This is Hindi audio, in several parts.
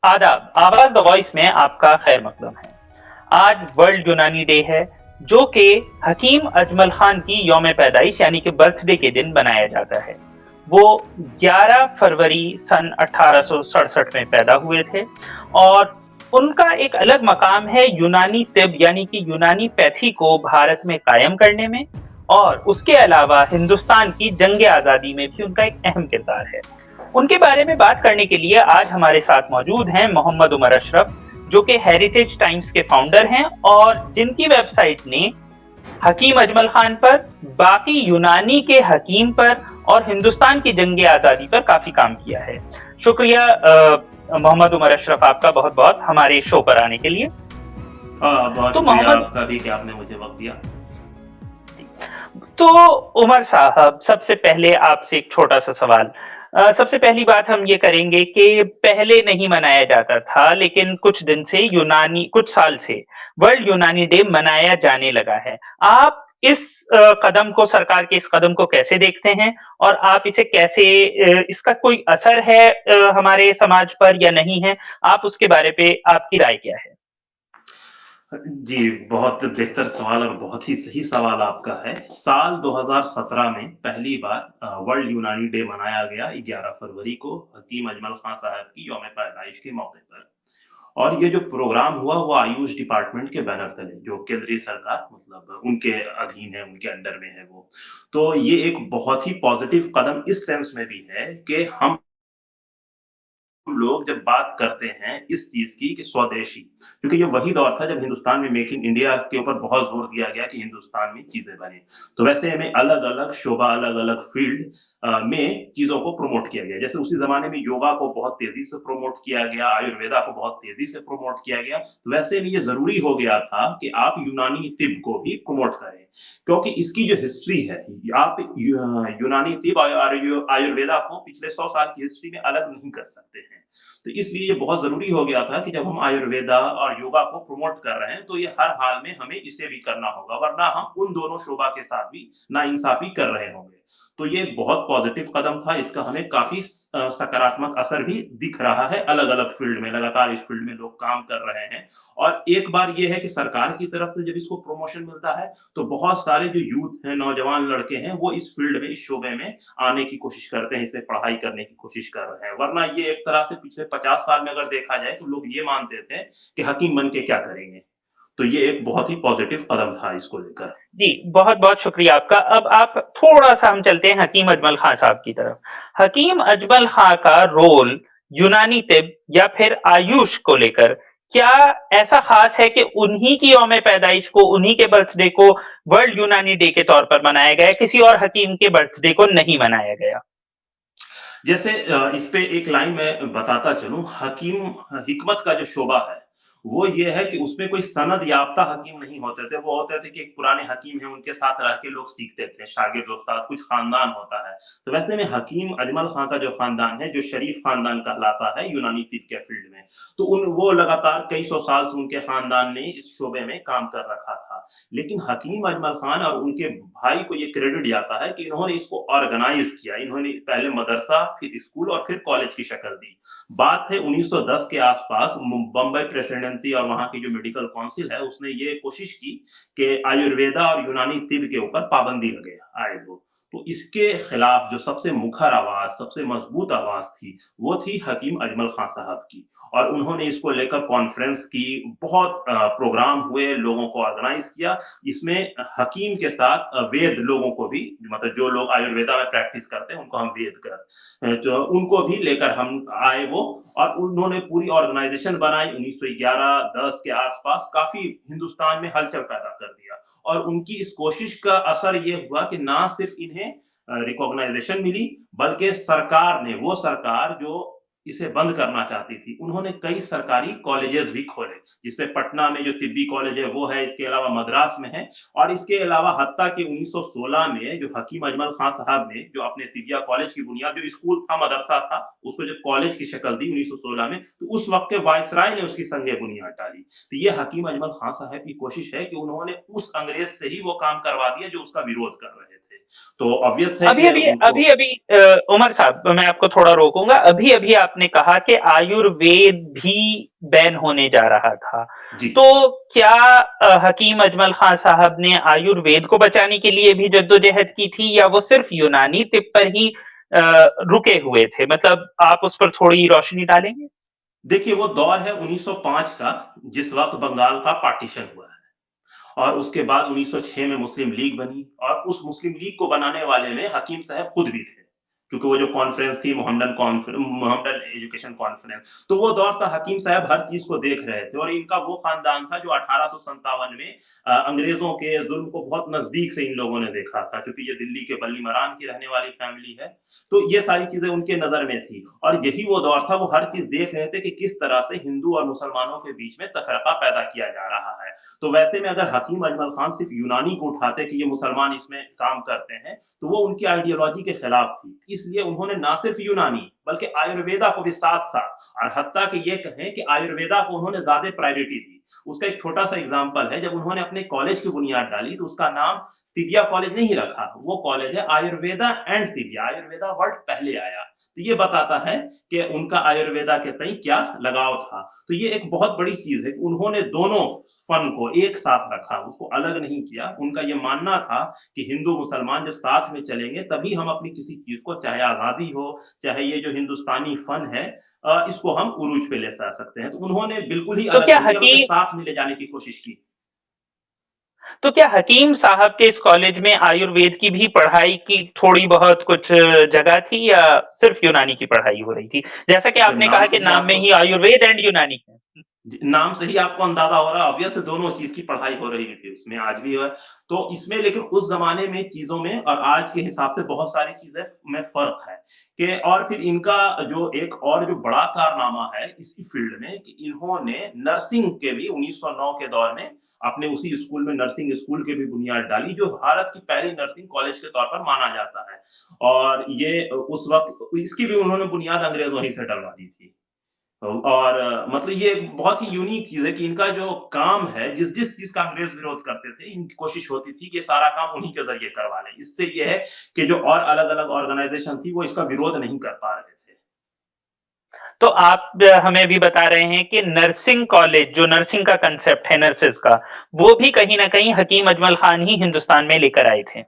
आदाब, आवाज द वॉइस में आपका खैर मकदम है। आज वर्ल्ड यूनानी डे है, जो कि हकीम अजमल खान की यौम पैदाइश यानी कि बर्थडे के दिन बनाया जाता है। वो 11 फरवरी सन 1867 में पैदा हुए थे और उनका एक अलग मकाम है यूनानी तिब यानी कि यूनानी पैथी को भारत में कायम करने में, और उसके अलावा हिंदुस्तान की जंग आजादी में भी उनका एक अहम किरदार है। उनके बारे में बात करने के लिए आज हमारे साथ मौजूद हैं मोहम्मद उमर अशरफ, जो कि हेरिटेज टाइम्स के फाउंडर हैं और जिनकी वेबसाइट ने हकीम अजमल खान पर, बाकी यूनानी के हकीम पर और हिंदुस्तान की जंग आजादी पर काफी काम किया है। शुक्रिया मोहम्मद उमर अशरफ, आपका बहुत बहुत हमारे शो पर आने के लिए। बहुत तो शुक्रिया मोहम्मद आपका भी कि आपने मुझे वक्त दिया। तो उमर साहब, सबसे पहले आपसे एक छोटा सा सवाल। सबसे पहली बात हम ये करेंगे कि पहले नहीं मनाया जाता था, लेकिन कुछ साल से वर्ल्ड यूनानी डे मनाया जाने लगा है। आप इस कदम को, सरकार के इस कदम को कैसे देखते हैं, और आप इसे कैसे, इसका कोई असर है हमारे समाज पर या नहीं है? आप उसके बारे पे आपकी राय क्या है? जी, बहुत बेहतर सवाल और बहुत ही सही सवाल आपका है। साल 2017 में पहली बार वर्ल्ड यूनानी डे मनाया गया 11 फरवरी को हकीम अजमल खां साहब की यौम पैदाइश के मौके पर। और ये जो प्रोग्राम हुआ वो आयुष डिपार्टमेंट के बैनर तले, जो केंद्रीय सरकार मतलब उनके अधीन है, उनके अंडर में है वो। तो ये एक बहुत ही पॉजिटिव कदम इस सेंस में भी है कि हम लोग जब बात करते हैं इस चीज की कि स्वदेशी, क्योंकि ये वही दौर था जब हिंदुस्तान में मेक इन इंडिया के ऊपर बहुत जोर दिया गया कि हिंदुस्तान में चीजें बने। तो वैसे हमें अलग अलग शोबा, अलग अलग फील्ड में चीजों को प्रमोट किया गया। जैसे उसी जमाने में योगा को बहुत तेजी से प्रमोट किया गया, आयुर्वेदा को बहुत तेजी से प्रमोट किया गया, तो वैसे में ये जरूरी हो गया था कि आप यूनानी तिब को भी प्रमोट करें, क्योंकि इसकी जो हिस्ट्री है, आप यूनानी तिब और आयुर्वेदा को पिछले 100 साल की हिस्ट्री में अलग नहीं कर सकते हैं। तो इसलिए ये बहुत ज़रूरी हो गया था कि जब हम आयुर्वेदा और योगा को प्रमोट कर रहे हैं, तो ये हर हाल में हमें इसे भी करना होगा, वरना हम उन दोनों शोबा के साथ भी नाइंसाफ़ी कर रहे होंगे। तो ये बहुत पॉज़िटिव कदम था, इसका हमें काफ़ी सकारात्मक असर भी दिख रहा है अलग-अलग फ़ील्ड में, लगातार इस फ़ील्ड में लोग काम कर रहे हैं। और एक बार ये है कि सरकार की तरफ से जब इसको प्रमोशन मिलता है, तो बहुत सारे जो यूथ हैं, नौजवान लड़के हैं, वो इस फ़ील्ड में, इस शोबे में आने की कोशिश करते हैं, इसमें पढ़ाई करने की कोशिश कर रहे हैं। वरना ये एक तरह से पिछले 50 साल में अगर देखा जाए तो लोग ये मानते थे कि हकीम बन के क्या करेंगे। तो ये एक बहुत ही पॉजिटिव कदम था इसको लेकर। जी, बहुत-बहुत शुक्रिया आपका। अब आप थोड़ा-सा हम चलते हैं हकीम अजमल खां साहब की तरफ। हकीम अजमल खां का रोल यूनानी तिब या फिर आयुष को लेकर क्या ऐसा खास है कि उन्हीं की यौम पैदाइश को, उन्हीं के बर्थडे को वर्ल्ड यूनानी डे के तौर पर मनाया गया, किसी और हकीम के बर्थडे को नहीं मनाया गया? जैसे इस पे एक लाइन मैं बताता चलूँ, हकीम हिकमत का जो शोबा है, वो ये है कि उसमें कोई सनद याफ्ता हकीम नहीं होते थे। वो होते थे कि एक पुराने हकीम हैं, उनके साथ रह के लोग सीखते थे, शागिर्द उस्ताद, कुछ खानदान होता है। तो वैसे में हकीम अजमल खां का जो खानदान है, जो शरीफ खानदान कहलाता है यूनानी तिब के फील्ड में, तो वो लगातार कई सौ साल से उनके खानदान ने इस शोबे में काम कर रखा था। लेकिन हकीम अजमल खान और उनके भाई को ये क्रेडिट जाता है कि इन्होंने इसको ऑर्गेनाइज किया। इन्होंने पहले मदरसा, फिर स्कूल और फिर कॉलेज की शक्ल दी। बात है 1910 के आसपास, बम्बई प्रेसिडेंसी और वहां की जो मेडिकल काउंसिल है उसने ये कोशिश की कि आयुर्वेदा और यूनानी तिब के ऊपर पाबंदी लगे आए हो। तो इसके खिलाफ जो सबसे मुखर आवाज, सबसे मजबूत आवाज थी, वो थी हकीम अजमल खान साहब की। और उन्होंने इसको लेकर कॉन्फ्रेंस की, बहुत प्रोग्राम हुए, लोगों को ऑर्गेनाइज किया। इसमें हकीम के साथ वेद लोगों को भी, मतलब जो लोग आयुर्वेदा में प्रैक्टिस करते हैं उनको हम वेद कर, तो उनको भी लेकर हम आए वो। और उन्होंने पूरी ऑर्गेनाइजेशन बनाई 1911-10 के आसपास, काफी हिंदुस्तान में हलचल पैदा कर दिया। और उनकी इस कोशिश का असर ये हुआ कि ना सिर्फ इन्हें रिकॉग्नाइजेशन मिली, बल्कि सरकार ने, वो सरकार जो इसे बंद करना चाहती थी, उन्होंने कई सरकारी कॉलेजेस भी खोले, जिसमें पटना में जो तिब्बी कॉलेज है वो है, इसके अलावा मद्रास में है। और इसके अलावा हत्ता कि 1916 में जो हकीम अजमल खान साहब ने जो अपने तिबिया कॉलेज की बुनियाद, जो स्कूल था, मदरसा था, उसको जब कॉलेज की शक्ल दी 1916 में, तो उस वक्त के वायसराय ने उसकी संगे बुनियाद डाली। तो ये हकीम अजमल खान साहब की कोशिश है कि उन्होंने उस अंग्रेज से ही वो काम करवा दिया जो उसका विरोध कर रहे थे। तो ऑब्वियस है अभी कि अभी उनको अभी अभी उमर साहब, मैं आपको थोड़ा रोकूंगा। अभी अभी आपने कहा कि आयुर्वेद भी बैन होने जा रहा था। जी। तो क्या हकीम अजमल खान साहब ने आयुर्वेद को बचाने के लिए भी जद्दोजहद की थी, या वो सिर्फ यूनानी तिब पर ही रुके हुए थे? मतलब आप उस पर थोड़ी रोशनी डालेंगे? देखिए, वो दौर है 1905 का, जिस वक़्त बंगाल का पार्टीशन हुआ है और उसके बाद 1906 में मुस्लिम लीग बनी और उस मुस्लिम लीग को बनाने वाले में हकीम साहब खुद भी थे। क्योंकि वो जो कॉन्फ्रेंस थी मोहम्मडन एजुकेशन कॉन्फ्रेंस, तो वो दौर था हकीम साहब हर चीज़ को देख रहे थे और इनका वो खानदान था जो 1857 में अंग्रेज़ों के ज़ुल्म को बहुत नज़दीक से इन लोगों ने देखा था, क्योंकि ये दिल्ली के बल्लीमरान की रहने वाली फैमिली है। तो ये सारी चीज़ें उनके नज़र में थी और यही वो दौर था, वो हर चीज़ देख रहे थे कि किस तरह से हिंदू और मुसलमानों के बीच में तफ़रक़ा पैदा किया जा रहा है। तो वैसे में अगर हकीम अजमल खान सिर्फ़ यूनानी को उठाते कि ये मुसलमान इसमें काम करते हैं, तो वो उनकी आइडियोलॉजी के खिलाफ थी। इसलिए उन्होंने ना सिर्फ़ यूनानी बल्कि आयुर्वेदा को भी साथ-साथ और हत्ता कि ये कहें कि आयुर्वेदा को उन्होंने ज़्यादा प्रायोरिटी दी। उसका एक छोटा-सा एग्ज़ाम्पल है, जब उन्होंने अपने कॉलेज की बुनियाद डाली तो उसका नाम तिबिया कॉलेज नहीं रखा, वो कॉलेज है Ayurveda and tibia, Ayurveda word पहले आया। तो ये बताता है कि उनका आयुर्वेदा के तई क्या लगाव था। तो ये एक बहुत बड़ी चीज़ है कि उन्होंने दोनों फन को एक साथ रखा, उसको अलग नहीं किया। उनका ये मानना था कि हिंदू-मुसलमान जब साथ में चलेंगे तभी हम अपनी किसी चीज़ को, चाहे आज़ादी हो, चाहे ये जो हिंदुस्तानी फन है इसको हम उरूज पे ले जा सकते हैं। तो उन्होंने बिल्कुल ही तो अलग क्या नहीं किया बल्कि हकीम साथ में ले जाने की कोशिश की। तो क्या हकीम साहब के इस कॉलेज में आयुर्वेद की भी पढ़ाई की थोड़ी बहुत कुछ जगह थी, या सिर्फ यूनानी की पढ़ाई हो रही थी? जैसा कि जब आपने नाम कहा से कि ही नाम में आपको ही आयुर्वेद एंड यूनानी है। नाम से ही आपको अंदाजा हो रहा है, ऑब्वियस दोनों चीज़ की पढ़ाई हो रही थी उसमें, आज भी है। तो इसमें लेकिन उस ज़माने में चीज़ों में और आज के हिसाब से बहुत सारी चीज़ें में फ़र्क है कि और फिर इनका जो एक और जो बड़ा कारनामा है इसी फ़ील्ड में कि इन्होंने नर्सिंग के भी 1909 के दौर में अपने उसी स्कूल में नर्सिंग स्कूल की भी बुनियाद डाली, जो भारत की पहली नर्सिंग कॉलेज के तौर पर माना जाता है। और ये उस वक़्त इसकी भी उन्होंने बुनियाद अंग्रेज़ों ही से डलवा दी थी। और मतलब ये एक बहुत ही यूनिक चीज़ है कि इनका जो काम है, जिस-जिस चीज़ का अंग्रेज़ विरोध करते थे, इनकी कोशिश होती थी कि ये सारा काम उन्हीं के ज़रिए करवा लें। इससे ये है कि जो और अलग-अलग ऑर्गनाइज़ेशन थी, वो इसका विरोध नहीं कर पा रहे थे। तो आप हमें भी बता रहे हैं कि नर्सिंग कॉलेज, जो नर्सिंग का कंसेप्ट है नर्सेज का, वो भी कहीं न कहीं हकीम अजमल खान ही हिंदुस्तान में लेकर आए थे।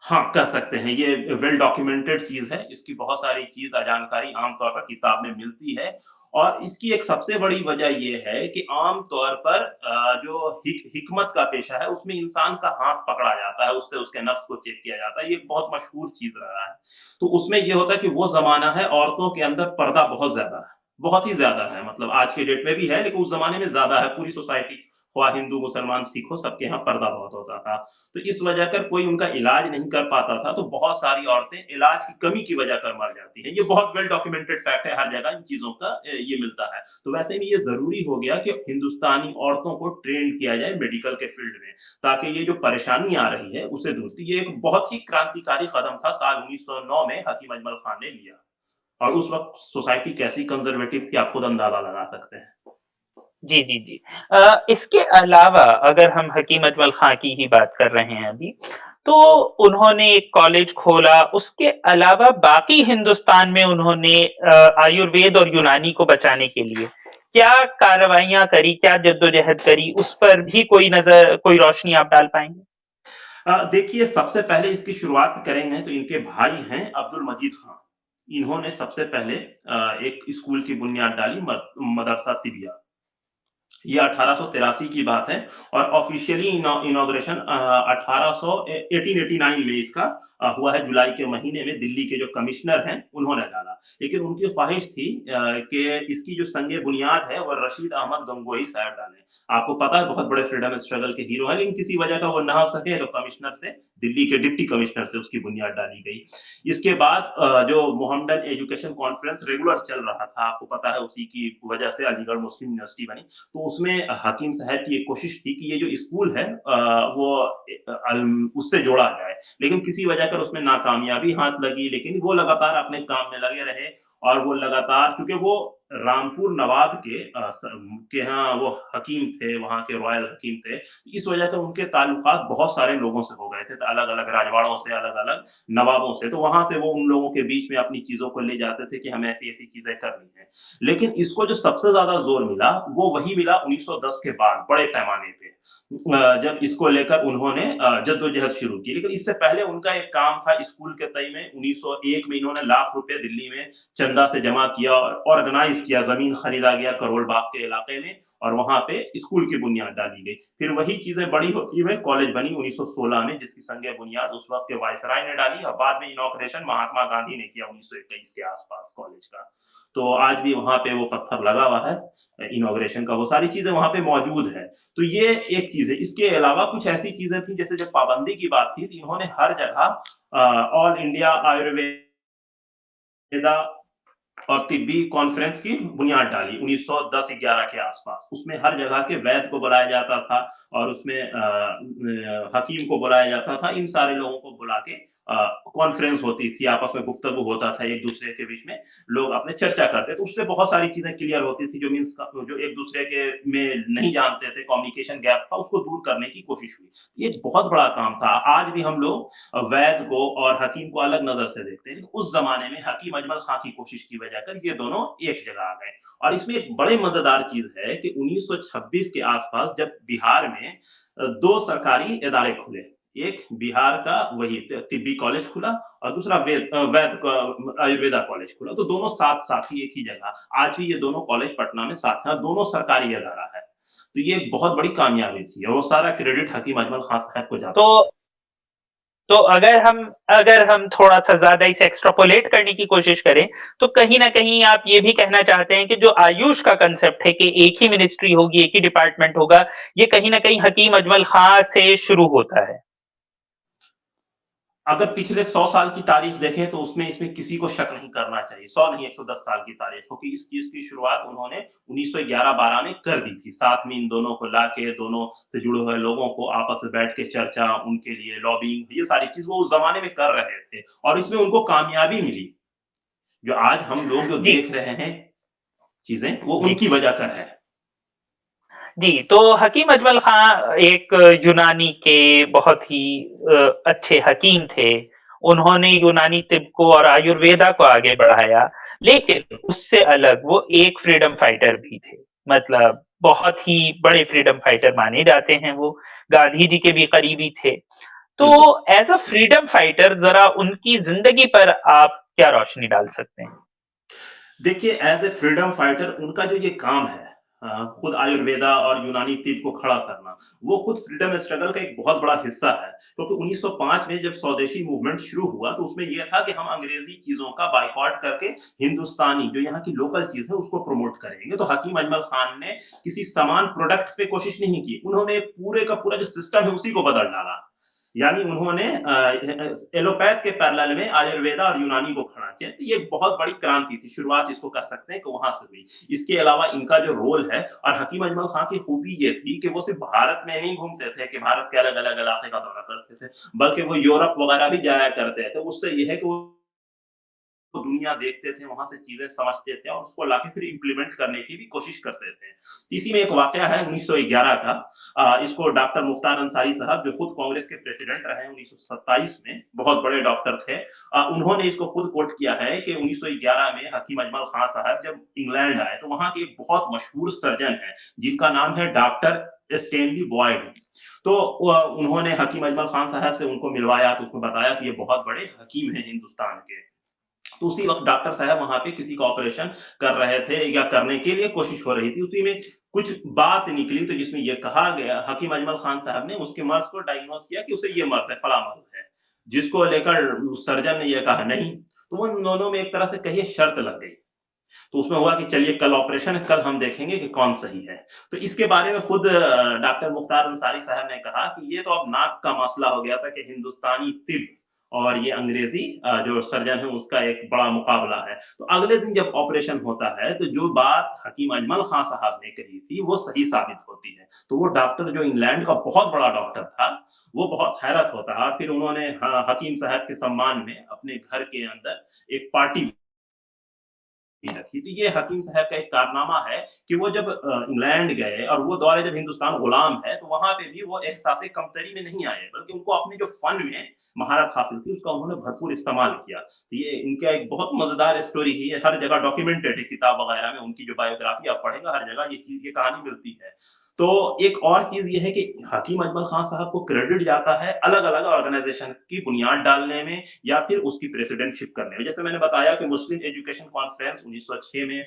हाँ, कह सकते हैं, ये वेल डॉक्यूमेंटेड चीज़ है, इसकी बहुत सारी चीज़ जानकारी आम तौर पर किताब में मिलती है और इसकी एक सबसे बड़ी वजह ये है कि आम तौर पर जो हिकमत का पेशा है, उसमें इंसान का हाथ पकड़ा जाता है, उससे उसके नफ्स को चेक किया जाता है, ये एक बहुत मशहूर चीज़ रहा है। तो उसमें ये होता है कि वो ज़माना है, औरतों के अंदर पर्दा बहुत ज़्यादा है, बहुत ही ज़्यादा है, मतलब आज के डेट में भी है, लेकिन उस ज़माने में ज़्यादा है, पूरी सोसाइटी, ख्वाह हिंदू, मुसलमान, सिख हो, सबके यहाँ पर्दा बहुत होता था। तो इस वजह कर कोई उनका इलाज नहीं कर पाता था, तो बहुत सारी औरतें इलाज की कमी की वजह कर मर जाती हैं। ये बहुत वेल डॉक्यूमेंटेड फैक्ट है, हर जगह इन चीज़ों का ये मिलता है। तो वैसे में ये ज़रूरी हो गया कि हिंदुस्तानी औरतों को ट्रेंड किया जाए मेडिकल के फील्ड में, ताकि ये जो परेशानी आ रही है, उसे दूर ये एक बहुत ही क्रांतिकारी कदम था साल 1909 में हकीम अजमल खान ने लिया और उस वक़्त सोसाइटी कैसी कंज़र्वेटिव थी, आप खुद अंदाज़ा लगा सकते हैं। जी, जी, जी। इसके अलावा अगर हम हकीम अजमल खां की ही बात कर रहे हैं अभी, तो उन्होंने एक कॉलेज खोला, उसके अलावा बाकी हिंदुस्तान में उन्होंने आयुर्वेद और यूनानी को बचाने के लिए क्या कार्रवाइयाँ करी, क्या जद्दोजहद करी, उस पर भी कोई रोशनी आप डाल पाएँगे? देखिए, सबसे पहले इसकी शुरुआत करेंगे तो इनके भाई हैं अब्दुल मजीद खां। इन्होंने सबसे पहले एक स्कूल की बुनियाद डाली मदरसा तिबिया। ये 1883 की बात है और ऑफिशियली इनॉग्रेशन 1889 में इसका हुआ है, जुलाई के महीने में दिल्ली के जो कमिश्नर हैं उन्होंने डाला। लेकिन उनकी ख्वाहिश थी कि इसकी जो संग बुनियाद है वो रशीद अहमद गंगोही साहब डालें। आपको पता है बहुत बड़े फ्रीडम स्ट्रगल के हीरो हैं, लेकिन किसी वजह का वो ना हो सके तो कमिश्नर से, दिल्ली के डिप्टी कमिश्नर से उसकी बुनियाद डाली गई। इसके बाद जो मोहम्मडन एजुकेशन कॉन्फ्रेंस रेगुलर चल रहा था, आपको पता है उसी की वजह से अलीगढ़ मुस्लिम यूनिवर्सिटी बनी। तो उसमें हकीम साहब की एक कोशिश थी कि ये जो स्कूल है वो उससे जोड़ा जाए, लेकिन किसी वजह कर उसमें नाकामयाबी हाथ लगी, लेकिन वो लगातार अपने काम में लगे रहे और वो लगातार, चूंकि वो रामपुर नवाब के यहाँ वो हकीम थे, वहाँ के रॉयल हकीम थे। इस वजह से उनके ताल्लुकात बहुत सारे लोगों से हो गए थे, अलग-अलग राजवाड़ों से, अलग-अलग नवाबों से। तो वहाँ से वो उन लोगों के बीच में अपनी चीज़ों को ले जाते थे कि हमें ऐसी-ऐसी चीज़ें करनी है। लेकिन इसको जो सबसे ज़्यादा ज़ोर मिला, वो वही मिला 1910 के बाद, बड़े पैमाने पे। जब इसको लेकर उन्होंने जद्दोजहद शुरू की। लेकिन इससे पहले उनका एक काम था स्कूल के तय में 1901 में इन्होंने लाख रुपए दिल्ली में चंदा से जमा किया और ऑर्गेनाइज किया, ज़मीन खरीदा गया करोल बाग के इलाके में और वहाँ पे स्कूल की बुनियाद डाली गई। फिर वही चीज़ें बड़ी होती हुए कॉलेज बनी 1916 में जिसकी संग बुनियाद उस वक़्त के वायसराय ने डाली और बाद में इनॉग्रेशन महात्मा गांधी ने किया 1921 के आस-पास कॉलेज का। तो आज भी वहाँ पे वो पत्थर लगा हुआ है इनॉग्रेशन का, वो सारी चीज़ें वहाँ पे मौजूद है। तो ये एक चीज़ है। इसके अलावा कुछ ऐसी चीज़ें थी जैसे जब पाबंदी की बात थी, तो इन्होंने हर जगह ऑल इंडिया आयुर्वेदा और तिब्बी कॉन्फ्रेंस की बुनियाद डाली 1910-11 के आसपास। उसमें हर जगह के वैद्य को बुलाया जाता था और उसमें हकीम को बुलाया जाता था। इन सारे लोगों को बुला के कॉन्फ्रेंस होती थी, आपस में गुफ्तगू होता था एक दूसरे के बीच में, लोग अपने चर्चा करते तो उससे बहुत सारी चीजें क्लियर होती थी जो मीन्स जो एक दूसरे के में नहीं जानते थे, कम्युनिकेशन गैप था, उसको दूर करने की कोशिश हुई। ये एक बहुत बड़ा काम था। आज भी हम लोग वैद्य को और हकीम को अलग नजर से देखते हैं। उस जमाने में हकीम अजमल खां की कोशिश की वजह कर ये दोनों एक जगह आ गए। और इसमें एक बड़ी मजेदार चीज है कि 1926 के आसपास जब बिहार में दो सरकारी इदारे खुले, एक बिहार का वही तिब्बी कॉलेज खुला और दूसरा आयुर्वेदा कॉलेज खुला। तो दोनों साथ साथ ही एक ही जगह। आज भी ये दोनों कॉलेज पटना में साथ हैं, दोनों सरकारी इदारा है। तो ये एक बहुत बड़ी कामयाबी थी और वो सारा क्रेडिट हकीम अजमल खां साहब को जाता है। तो तो अगर हम थोड़ा-सा ज़्यादा इसे एक्स्ट्रापोलेट करने की कोशिश करें, तो कहीं न कहीं आप ये भी कहना चाहते हैं कि जो आयुष का कांसेप्ट है कि एक ही मिनिस्ट्री होगी, एक ही डिपार्टमेंट होगा, ये कहीं न कहीं हकीम अजमल खां से शुरू होता है। अगर पिछले 100 साल की तारीख देखें तो उसमें इसमें किसी को शक नहीं करना चाहिए। 100 नहीं 110 साल की तारीख, क्योंकि इस चीज़ की शुरुआत उन्होंने 1911-12 में कर दी थी। साथ में इन दोनों को लाके, दोनों से जुड़े हुए लोगों को आपस में बैठ के चर्चा, उनके लिए लॉबिंग, ये सारी चीज़ वो उस ज़माने में कर रहे थे और इसमें उनको कामयाबी मिली। जो आज हम लोग जो जी, देख रहे हैं चीज़ें, वो जी। उनकी वजह कर है। जी, तो हकीम अजमल खां एक यूनानी के बहुत ही अच्छे हकीम थे। उन्होंने यूनानी तिब को और आयुर्वेदा को आगे बढ़ाया, लेकिन उससे अलग वो एक फ्रीडम फाइटर भी थे। मतलब बहुत ही बड़े फ्रीडम फाइटर माने जाते हैं वो, गांधी जी के भी करीबी थे। तो बिल्कुल। एज़ अ फ्रीडम फाइटर ज़रा उनकी ज़िंदगी पर आप क्या रोशनी डाल सकते हैं? देखिए एज़ ए फ्रीडम फाइटर उनका जो ये काम है खुद आयुर्वेदा और यूनानी तिब को खड़ा करना, वो खुद फ्रीडम स्ट्रगल का एक बहुत बड़ा हिस्सा है। क्योंकि 1905 में जब स्वदेशी मूवमेंट शुरू हुआ तो उसमें ये था कि हम अंग्रेजी चीज़ों का बायकॉट करके हिंदुस्तानी जो यहाँ की लोकल चीज़ है उसको प्रमोट करेंगे। तो हकीम अजमल खान ने किसी समान प्रोडक्ट पे कोशिश नहीं की। उन्होंने पूरे का पूरा जो सिस्टम है उसी को बदल डाला। यानी उन्होंने एलोपैथ के पैरेलल में आयुर्वेदा और यूनानी को खड़ा किया। तो ये एक बहुत बड़ी क्रांति थी, शुरुआत इसको कह सकते हैं कि वहाँ से हुई। इसके अलावा इनका जो रोल है और हकीम अजमल खां की खूबी ये थी कि वो सिर्फ भारत में नहीं घूमते थे कि भारत के अलग-अलग इलाके का दौरा करते थे, बल्कि वो यूरोप वगैरह भी जाया करते थे। उससे ये है कि वो दुनिया देखते थे, वहाँ से चीज़ें समझते थे और उसको लाके फिर इम्प्लीमेंट करने की भी कोशिश करते थे। इसी में एक वाकया है 1911 का इसको डॉक्टर मुख्तार अंसारी साहब जो खुद कांग्रेस के प्रेसिडेंट रहे 1927 में, बहुत बड़े डॉक्टर थे। उन्होंने इसको खुद कोट किया है कि 1911 में हकीम अजमल खां साहब जब इंग्लैंड आए तो वहाँ के एक बहुत मशहूर सर्जन हैं, जिनका नाम है डॉक्टर स्टेनली बॉयड। तो उन्होंने हकीम अजमल खान साहब से उनको मिलवाया तो उसमें बताया कि ये बहुत बड़े हकीम हैं हिंदुस्तान के। तो उसी वक़्त डॉक्टर साहब वहाँ पे किसी का ऑपरेशन कर रहे थे या करने के लिए कोशिश हो रही थी। उसी में कुछ बात निकली तो जिसमें ये कहा गया हकीम अजमल खान साहब ने उसके मर्ज़ को डायग्नोज़ किया कि उसे ये मर्ज़ है, फलाँ मर्ज़ है। जिसको लेकर उस सर्जन ने ये कहा नहीं, तो वो उन दोनों में एक तरह से कहिए शर्त लग गई। तो उसमें हुआ कि चलिए कल ऑपरेशन है, कल हम देखेंगे कि कौन सही है। तो इसके बारे में खुद डॉक्टर मुख्तार अंसारी साहब ने कहा कि ये तो अब नाक का मसला हो गया था कि हिंदुस्तानी तिब और ये अंग्रेजी जो सर्जन है उसका एक बड़ा मुकाबला है। तो अगले दिन जब ऑपरेशन होता है तो जो बात हकीम अजमल खां साहब ने कही थी वो सही साबित होती है। तो वो डॉक्टर जो इंग्लैंड का बहुत बड़ा डॉक्टर था, वो बहुत हैरत होता है। फिर उन्होंने ह हकीम साहब के सम्मान में अपने घर के अंदर एक पार्टी रखी। तो ये हकीम साहब का एक कारनामा है कि वो जब इंग्लैंड गए और वो दौरे जब हिंदुस्तान गुलाम है, तो वहाँ पे भी वो एहसास कमतरी में नहीं आए, बल्कि उनको अपनी जो फन में महारत हासिल थी, उसका उन्होंने भरपूर इस्तेमाल किया। तो ये इनका एक बहुत मज़ेदार स्टोरी है, ये हर जगह डॉक्यूमेंटेड है, किताब वगैरह में उनकी जो बायोग्राफी आप पढ़ेंगे, हर जगह ये चीज़, ये कहानी मिलती है। तो एक और चीज़ ये है कि हकीम अजमल खान साहब को क्रेडिट जाता है अलग-अलग ऑर्गनाइज़ेशन की बुनियाद डालने में या फिर उसकी प्रेसिडेंटशिप करने में। जैसे मैंने बताया कि मुस्लिम एजुकेशन कॉन्फ्रेंस 1906 में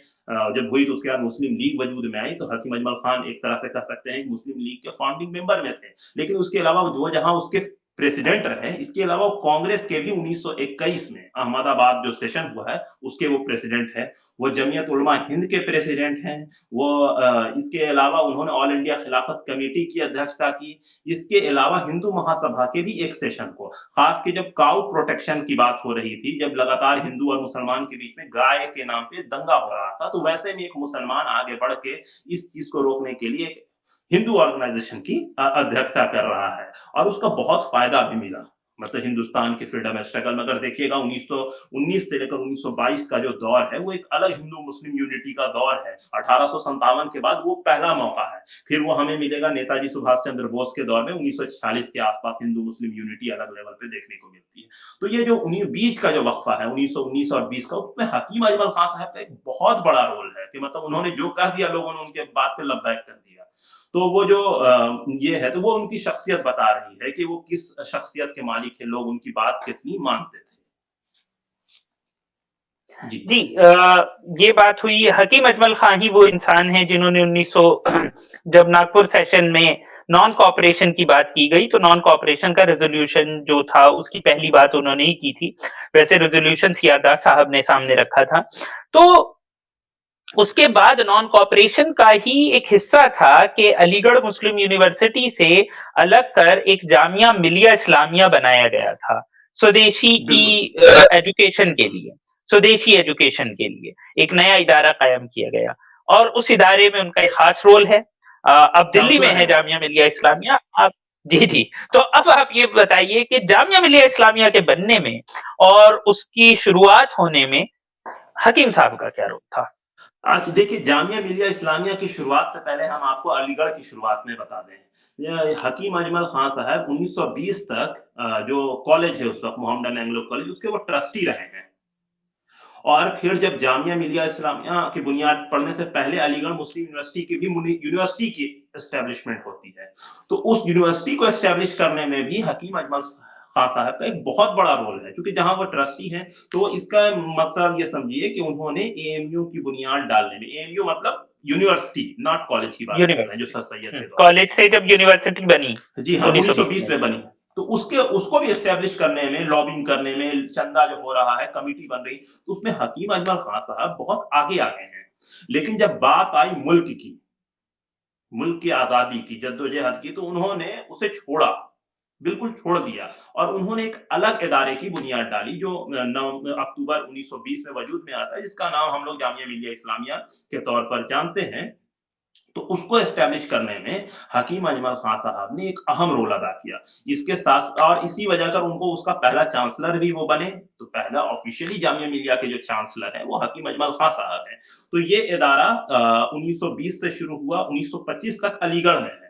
जब हुई, तो उसके बाद मुस्लिम लीग वजूद में आई, तो हकीम अजमल खान एक तरह से कह सकते हैं कि मुस्लिम लीग के फाउंडिंग मेंबर में थे। लेकिन उसके अलावा वो जहाँ उसके प्रेसिडेंट रहे, इसके अलावा कांग्रेस के भी 1921 में अहमदाबाद जो सेशन हुआ है, उसके वो प्रेसिडेंट है। वो जमीयत उलमा हिंद के प्रेसिडेंट हैं। वो इसके अलावा उन्होंने ऑल इंडिया खिलाफत कमेटी की अध्यक्षता की। इसके अलावा हिंदू महासभा के भी एक सेशन को, खास के जब काऊ प्रोटेक्शन की बात हो रही थी, जब लगातार हिंदू और मुसलमान के बीच में गाय के नाम पे दंगा हो रहा था, तो वैसे में एक मुसलमान आगे बढ़ के इस चीज को रोकने के लिए एक हिंदू ऑर्गेनाइजेशन की अध्यक्षता कर रहा है, और उसका बहुत फायदा भी मिला। मतलब हिंदुस्तान के फ्रीडम स्ट्रगल में अगर देखिएगा 1919 से लेकर 1922 का जो दौर है, वो एक अलग हिंदू मुस्लिम यूनिटी का दौर है। 1857 के बाद वो पहला मौका है। फिर वो हमें मिलेगा नेताजी सुभाष चंद्र बोस के दौर में 1946 के आसपास हिंदू मुस्लिम यूनिटी अलग लेवल पे देखने को मिलती है। तो ये जो उन्हीं बीच का जो वक्फा है 1919 और 20 का, उसमें हकीम अजमल खान साहब का एक बहुत बड़ा रोल है कि मतलब उन्होंने जो कह दिया, लोगों ने उनके बात पे लब्बैक कर दिया। तो वो जो ये है, तो वो उनकी शख्सियत बता रही है कि वो किस शख्सियत के मालिक है, लोग उनकी बात कितनी मानते थे। जी। जी, ये बात हुई। हकीम अजमल खान ही वो इंसान है जिन्होंने 1900 जब नागपुर सेशन में नॉन कॉपरेशन की बात की गई, तो नॉन कॉपरेशन का रेजोल्यूशन जो था, उसकी पहली बात उन्होंने ही की थी। वैसे रेजोल्यूशन सियादात साहब ने सामने रखा था। तो उसके बाद नॉन कॉपरेशन का ही एक हिस्सा था कि अलीगढ़ मुस्लिम यूनिवर्सिटी से अलग कर एक जामिया मिलिया इस्लामिया बनाया गया था, स्वदेशी की एजुकेशन के लिए, स्वदेशी एजुकेशन के लिए एक नया इदारा कायम किया गया, और उस इदारे में उनका एक खास रोल है। अब दिल्ली में है जामिया मिलिया इस्लामिया। आप जी जी, तो अब आप ये बताइए कि जामिया मिलिया इस्लामिया के बनने में और उसकी शुरुआत होने में हकीम साहब का क्या रोल था? आज देखिए, जामिया मिलिया इस्लामिया की शुरुआत से पहले हम आपको अलीगढ़ की शुरुआत में बता दें। हकीम अजमल खान साहब 1920 तक जो कॉलेज है उस वक्त मोहम्मदन एंग्लो कॉलेज, उसके वो ट्रस्टी रहे हैं। और फिर जब जामिया मिलिया इस्लामिया की बुनियाद पड़ने से पहले अलीगढ़ मुस्लिम यूनिवर्सिटी की भी यूनिवर्सिटी की एस्टेब्लिशमेंट होती है। तो उस यूनिवर्सिटी को एस्टेब्लिश करने में भी हकीम अजमल खान साहब का एक बहुत बड़ा रोल है, क्योंकि जहां वो ट्रस्टी हैं, तो इसका मतलब ये समझिए कि उन्होंने एएमयू की बुनियाद डालने में, एएमयू मतलब यूनिवर्सिटी, नॉट कॉलेज की बात कर रहे हैं, जो सर सैयद के दौर कॉलेज से जब यूनिवर्सिटी बनी, जी हाँ, 1920 1920 में। में बनी। तो उसको भी एस्टेब्लिश करने में, लॉबिंग करने में, चंदा जो हो रहा है, कमिटी बन रही, तो उसमें हकीम अजमल खान साहब बहुत आगे आ गए हैं। लेकिन जब बात आई मुल्क की आजादी की, जद्दोजहद की, तो उन्होंने उसे छोड़ा, बिल्कुल छोड़ दिया, और उन्होंने एक अलग इदारे की बुनियाद डाली, जो 9 अक्टूबर 1920 में वजूद में आता है, जिसका नाम हम लोग जामिया मिलिया इस्लामिया के तौर पर जानते हैं। तो उसको एस्टेब्लिश करने में हकीम अजमल खान साहब ने एक अहम रोल अदा किया। इसके साथ, और इसी वजह कर उनको उसका पहला चांसलर भी वो बने। तो पहला ऑफिशियली जामिया मिलिया के जो चांसलर हैं, वो हकीम अजमल खान साहब हैं। तो ये इदारा 1920 से शुरू हुआ, 1925 तक अलीगढ़ में है।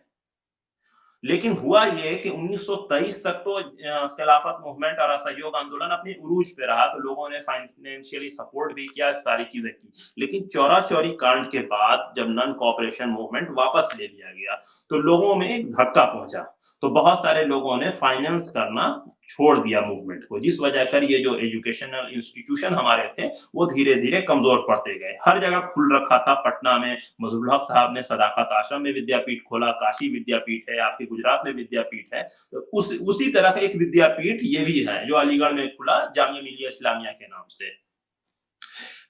लेकिन हुआ ये कि 1923 तक तो खिलाफत मूवमेंट और असहयोग आंदोलन अपने उरूज पे रहा, तो लोगों ने फाइनेंशियली सपोर्ट भी किया, सारी चीजें की। लेकिन चौरा चौरी कांड के बाद जब नॉन कॉपरेशन मूवमेंट वापस ले लिया गया, तो लोगों में एक धक्का पहुंचा। तो बहुत सारे लोगों ने फाइनेंस करना छोड़ दिया मूवमेंट को, जिस वजह कर ये जो एजुकेशनल इंस्टीट्यूशन हमारे थे, वो धीरे धीरे कमजोर पड़ते गए। हर जगह खुल रखा था, पटना में मजहरुल हक साहब ने सदाकत आश्रम में विद्यापीठ खोला, काशी विद्यापीठ है, आपके गुजरात में विद्यापीठ है। तो उसी तरह का एक विद्यापीठ ये भी है, जो अलीगढ़ में खुला, जामिया मिलिया इस्लामिया के नाम से।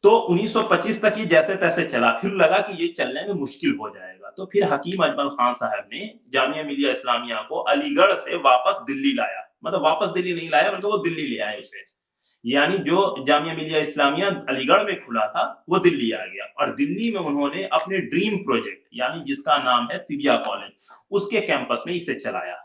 तो 1925 तक ये जैसे तैसे चला, फिर लगा कि ये चलने में मुश्किल हो जाएगा, तो फिर हकीम अजमल खान साहब ने जामिया मिलिया इस्लामिया को अलीगढ़ से वापस दिल्ली लाया। मतलब वापस दिल्ली नहीं लाया, बल्कि वो दिल्ली ले आए उसे। यानी जो जामिया मिलिया इस्लामिया अलीगढ़ में खुला था, वो दिल्ली आ गया, और दिल्ली में उन्होंने अपने ड्रीम प्रोजेक्ट, यानी जिसका नाम है तिबिया कॉलेज, उसके कैंपस में इसे चलाया।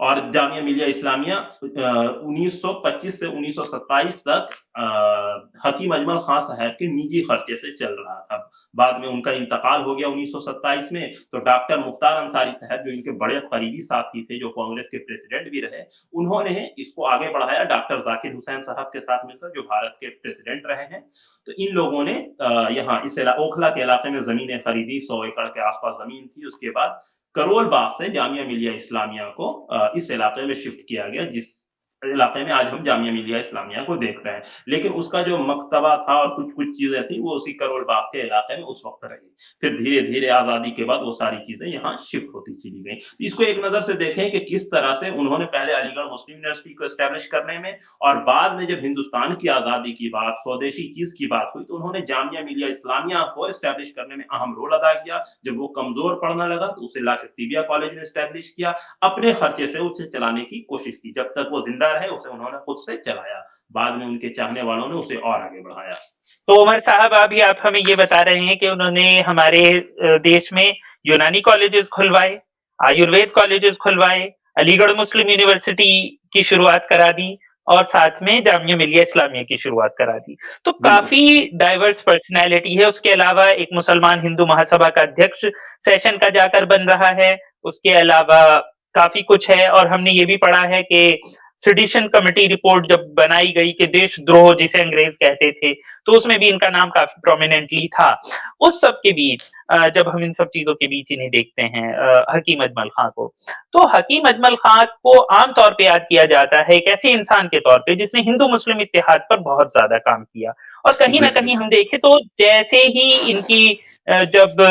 और जामिया मिलिया इस्लामिया 1925 से 1927 तक हकीम अजमल खां साहब के निजी खर्चे से चल रहा था। बाद में उनका इंतकाल हो गया 1927 में, तो डॉक्टर मुख्तार अंसारी साहब जो इनके बड़े करीबी साथी थे, जो कांग्रेस के प्रेसिडेंट भी रहे, उन्होंने इसको आगे बढ़ाया डॉक्टर जाकिर हुसैन साहब के साथ मिलकर, जो भारत के प्रेसिडेंट रहे हैं। तो इन लोगों ने यहाँ इस ओखला के इलाके में जमीनें खरीदी, 100 एकड़ के आसपास जमीन थी। उसके बाद करोल बाग से जामिया मिलिया इस्लामिया को इस इलाके में शिफ्ट किया गया, जिस इलाके में आज हम जामिया मिलिया इस्लामिया को देख रहे हैं। लेकिन उसका जो मकतबा था और कुछ-कुछ चीज़ें थी, वो उसी करोल बाग के इलाके में उस वक़्त रही। फिर धीरे-धीरे आज़ादी के बाद वो सारी चीज़ें यहाँ शिफ्ट होती चली गईं। इसको एक नज़र से देखें कि किस तरह से उन्होंने पहले अलीगढ़ मुस्लिम यूनिवर्सिटी को एस्टेब्लिश करने में, और बाद में जब हिंदुस्तान की आज़ादी की बात, स्वदेशी चीज़ की बात हुई, तो उन्होंने जामिया मिलिया इस्लामिया को एस्टेब्लिश करने में अहम रोल अदा किया। जब वो कमज़ोर पड़ने लगा, तो उसे लाके तिबिया कॉलेज में एस्टेब्लिश किया। अपने खर्चे से उसे चलाने की कोशिश की। जब तक वो जिंदा रहे, उसे उन्होंने खुद से चलाया। बाद में उनके चाहने वालों ने उसे और आगे बढ़ाया। तो उमर साहब, अभी आप हमें ये बता रहे हैं कि उन्होंने हमारे देश में यूनानी कॉलेजेस खुलवाए, आयुर्वेद कॉलेजेस खुलवाए, अलीगढ़ मुस्लिम यूनिवर्सिटी की शुरुआत करा दी और साथ में जामिया मिलिया इस्लामिया की शुरुआत करा दी। तो बिल्कुल। काफी डाइवर्स पर्सनैलिटी है। उसके अलावा एक मुसलमान हिंदू महासभा का अध्यक्ष सेशन का जाकर बन रहा है। उसके अलावा काफी कुछ है, और हमने ये भी पढ़ा है कि सेडिशन कमेटी रिपोर्ट जब बनाई गई कि देशद्रोह जिसे अंग्रेज कहते थे, तो उसमें भी इनका नाम काफी प्रोमिनेंटली था। उस सब के बीच जब हम इन सब चीज़ों के बीच इन्हें देखते हैं, हकीम अजमल खां को, तो हकीम अजमल खां को आम तौर पे याद किया जाता है एक ऐसे इंसान के तौर पे जिसने हिंदू मुस्लिम इत्तेहाद पर बहुत ज़्यादा काम किया। और कहीं न एग्ज़ैक्टली। कहीं हम देखें तो जैसे ही इनकी जब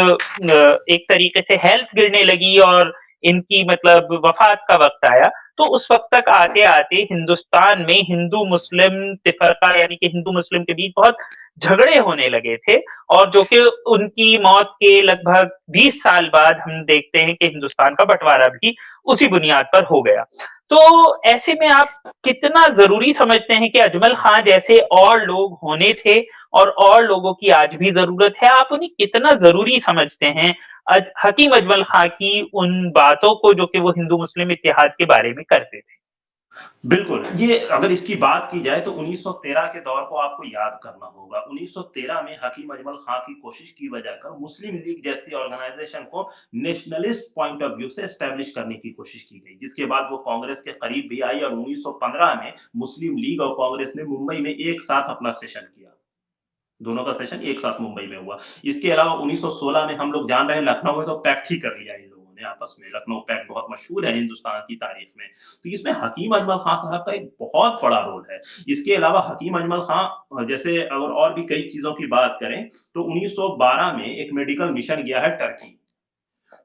एक तरीके से हेल्थ गिरने लगी और इनकी मतलब वफ़ात का वक़्त आया, तो उस वक़्त तक आते-आते हिंदुस्तान में हिंदू-मुस्लिम तिफ़रका यानी कि हिंदू-मुस्लिम के बीच बहुत झगड़े होने लगे थे, और जो कि उनकी मौत के लगभग 20 साल बाद हम देखते हैं कि हिंदुस्तान का बँटवारा भी उसी बुनियाद पर हो गया। तो ऐसे में आप कितना ज़रूरी समझते हैं कि अजमल खां जैसे और लोग होने थे और लोगों की आज भी ज़रूरत है? आप उन्हें कितना ज़रूरी समझते हैं हकीम अजमल खां की उन बातों को जो कि वो हिंदू-मुस्लिम इत्तेहाद के बारे में करते थे? बिल्कुल, ये अगर इसकी बात की जाए तो 1913 के दौर को आपको याद करना होगा। 1913 में हकीम अजमल खां की कोशिश की वजह कर मुस्लिम लीग जैसी ऑर्गेनाइजेशन को नेशनलिस्ट पॉइंट ऑफ व्यू से एस्टेब्लिश करने की कोशिश की गई, जिसके बाद वो कांग्रेस के करीब भी आई, और 1915 में मुस्लिम लीग और कांग्रेस ने मुंबई में एक साथ अपना सेशन किया। दोनों का सेशन एक साथ मुंबई में हुआ। इसके अलावा 1916 में हम लोग जान रहे हैं, लखनऊ में तो पैक्ट ही कर लिया इन लोगों ने आपस में। लखनऊ पैक्ट बहुत मशहूर है हिंदुस्तान की तारीख में। तो इसमें हकीम अजमल खां साहब का एक बहुत बड़ा रोल है। इसके अलावा हकीम अजमल खां जैसे अगर और भी कई चीज़ों की बात करें, तो 1912 में एक मेडिकल मिशन गया है टर्की।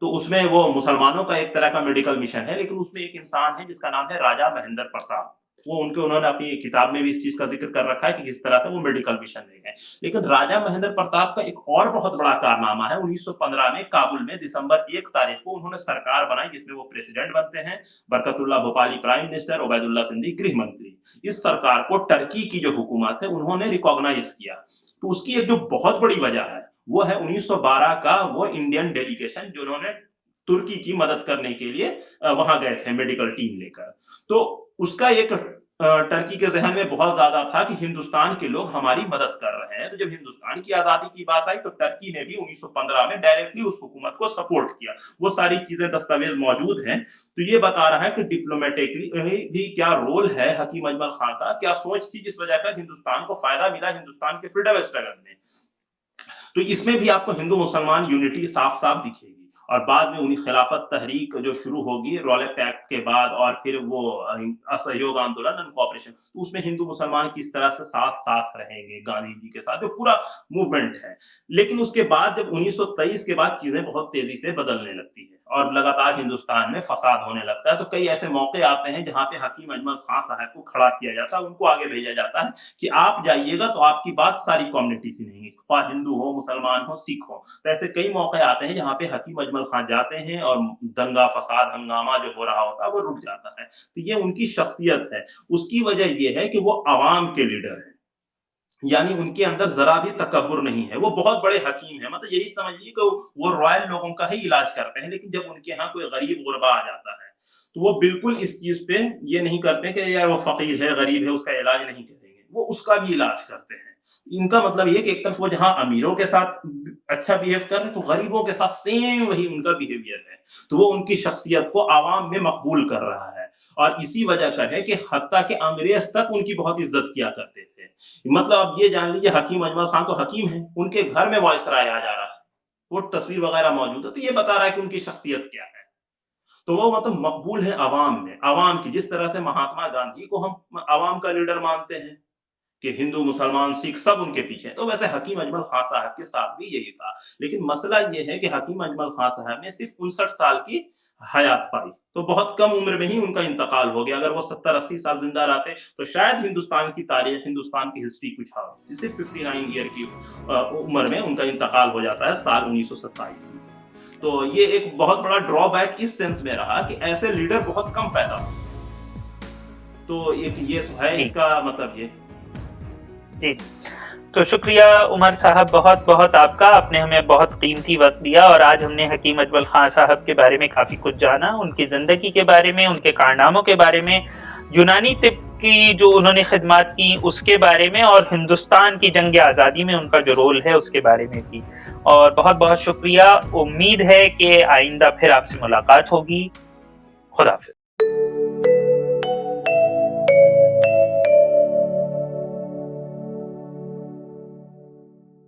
तो उसमें वो मुसलमानों का एक तरह का मेडिकल मिशन है, लेकिन उसमें एक इंसान है जिसका नाम है राजा महेंद्र प्रताप। वो उन्होंने अपनी किताब में भी इस चीज़ का ज़िक्र कर रखा है कि किस तरह से वो मेडिकल मिशन ले गए। लेकिन राजा महेंद्र प्रताप का एक और बहुत बड़ा कारनामा है, 1915 में काबुल में दिसंबर 1 तारीख को उन्होंने सरकार बनाई, जिसमें वो प्रेसिडेंट बनते हैं, बरकतुल्लाह भोपाली प्राइम मिनिस्टर, उबैदुल्लाह सिंधी गृह मंत्री। इस सरकार को टर्की की जो हुकूमत है, उन्होंने रिकॉग्नाइज़ किया। तो उसकी एक जो बहुत बड़ी वजह है, वो है 1912 का वो इंडियन डेलीगेशन, जिन्होंने तुर्की की मदद करने के लिए वहां गए थे मेडिकल टीम लेकर। तो उसका एक टर्की के ज़हन में बहुत ज़्यादा था कि हिंदुस्तान के लोग हमारी मदद कर रहे हैं। तो जब हिंदुस्तान की आज़ादी की बात आई, तो टर्की ने भी 1915 में डायरेक्टली उस हुकूमत को सपोर्ट किया। वो सारी चीज़ें दस्तावेज़ मौजूद हैं। तो ये बता रहा है कि डिप्लोमेटिकली भी क्या रोल है हकीम अजमल खां का, क्या सोच थी जिस वजह से हिंदुस्तान को फ़ायदा मिला हिंदुस्तान के फ्रीडम स्ट्रगल में। तो इसमें भी आपको हिंदू-मुसलमान यूनिटी साफ-साफ दिखेगी। और बाद में उन्हीं खिलाफत तहरीक जो शुरू होगी रॉलेट एक्ट के बाद, और फिर वो असहयोग आंदोलन एंड कोऑपरेशन, तो उसमें हिंदू-मुसलमान किस तरह से साथ-साथ रहेंगे गांधी जी के साथ, जो पूरा मूवमेंट है। लेकिन उसके बाद जब 1923 के बाद चीज़ें बहुत तेज़ी से बदलने लगती है और लगातार हिंदुस्तान में फसाद होने लगता है, तो कई ऐसे मौके आते हैं जहाँ पे हकीम अजमल खां साहब को खड़ा किया जाता है, उनको आगे भेजा जाता है कि आप जाइएगा तो आपकी बात सारी कम्युनिटी सुनेंगी, ख्वाह हिंदू हो, मुसलमान हो, सिख हो। तो ऐसे कई मौके आते हैं जहाँ पे हकीम अजमल खां जाते हैं और दंगा फसाद हंगामा जो हो रहा होता है वो रुक जाता है। तो ये उनकी शख्सियत है। उसकी वजह ये है कि वो अवाम के लीडर हैं। यानी उनके अंदर जरा भी तकब्बुर नहीं है। वो बहुत बड़े हकीम हैं। मतलब यही समझिए कि वो रॉयल लोगों का ही इलाज करते हैं, लेकिन जब उनके यहाँ कोई गरीब गुरबा आ जाता है, तो वो बिल्कुल इस चीज़ पे ये नहीं करते कि यार वो फ़कीर है, गरीब है, उसका इलाज नहीं करेंगे। वो उसका भी इलाज करते हैं। इनका मतलब ये है कि एक तरफ वो जहाँ अमीरों के साथ अच्छा बिहेव कर रहे हैं, तो गरीबों के साथ सेम वही उनका बिहेवियर है। तो वो उनकी शख्सियत को आवाम में मकबूल कर रहा है और इसी वजह कर है कि हत्ता के अंग्रेज तक उनकी बहुत इज्जत किया करते थे। मतलब आप ये जान लीजिए हकीम अजमल खान तो हकीम हैं, उनके घर में वायसराय आ जा रहा है। वो तस्वीर वगैरह मौजूद है, तो ये बता रहा है कि उनकी शख्सियत क्या है। तो वो मतलब मकबूल है अवाम में, अवाम की जिस तरह से महात्मा गांधी को हम अवाम का लीडर मानते हैं कि हिंदू, मुसलमान, सिख सब उनके पीछे हैं, तो वैसे हकीम अजमल खां साहब के साथ भी यही था। लेकिन मसला ये है कि हकीम अजमल खां साहब ने सिर्फ 59 साल की हयात पाई, तो बहुत कम उम्र में ही उनका इंतकाल हो गया। अगर वो 70-80 साल जिंदा रहते, तो शायद हिंदुस्तान की तारीख, हिंदुस्तान की हिस्ट्री कुछ और होती। सिर्फ 59 ईयर की उम्र में उनका इंतकाल हो जाता है साल 1927 में। तो ये एक बहुत बड़ा ड्रॉबैक इस सेंस में रहा कि ऐसे लीडर बहुत कम पैदा हुए। तो एक ये तो है जी, इसका मतलब ये। जी। तो शुक्रिया उमर साहब, बहुत-बहुत आपका। आपने हमें बहुत कीमती वक़्त दिया और आज हमने हकीम अजमल खां साहब के बारे में काफ़ी कुछ जाना, उनकी ज़िंदगी के बारे में, उनके कारनामों के बारे में, यूनानी तिब की जो उन्होंने खिदमात की उसके बारे में और हिंदुस्तान की जंग आज़ादी में उनका जो रोल है उसके बारे में भी। और बहुत-बहुत शुक्रिया। उम्मीद है कि आइंदा फिर आपसे मुलाकात होगी। खुदा हाफ़िज़।